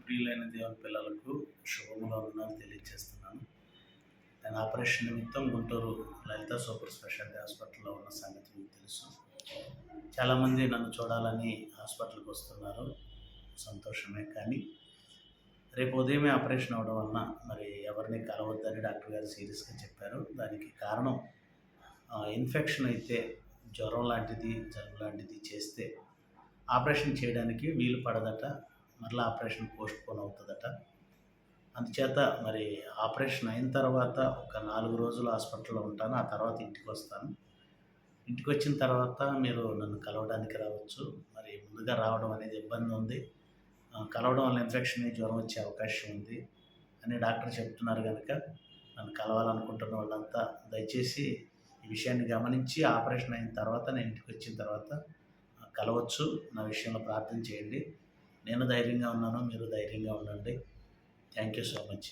ప్రియులైన దేవుని పిల్లలకు శుభములు వందనాలు తెలియజేస్తున్నాను. నేను ఆపరేషన్ నిమిత్తం గుంటూరు లలిత సూపర్ స్పెషాలిటీ హాస్పిటల్లో ఉన్న సంగతి మీకు తెలుసు. చాలామంది నన్ను చూడాలని హాస్పిటల్కి వస్తున్నారు, సంతోషమే. కానీ రేపు ఉదయమే ఆపరేషన్ అవ్వడం వలన మరి ఎవరిని కలవద్దని డాక్టర్ గారు సీరియస్గా చెప్పారు. దానికి కారణం ఇన్ఫెక్షన్ అయితే జ్వరం లాంటిది, జలుబు లాంటిది చేస్తే ఆపరేషన్ చేయడానికి వీలు పడదట, మరలా ఆపరేషన్ పోస్ట్పోన్ అవుతుందట. అందుచేత మరి ఆపరేషన్ అయిన తర్వాత ఒక 4 రోజులు హాస్పిటల్లో ఉంటాను. ఆ తర్వాత ఇంటికి వస్తాను. ఇంటికి వచ్చిన తర్వాత మీరు నన్ను కలవడానికి రావచ్చు. మరి ముందుగా రావడం అనేది ఇబ్బంది ఉంది. కలవడం వల్ల ఇన్ఫెక్షన్ జ్వరం వచ్చే అవకాశం ఉంది అని డాక్టర్ చెప్తున్నారు. కనుక నన్ను కలవాలనుకుంటున్న వాళ్ళంతా దయచేసి ఈ విషయాన్ని గమనించి ఆపరేషన్ అయిన తర్వాత నేను ఇంటికి వచ్చిన తర్వాత కలవచ్చు. నా విషయంలో ప్రార్థన చేయండి. నేను ధైర్యంగా ఉన్నాను, మీరు ధైర్యంగా ఉండండి. Thank you so much.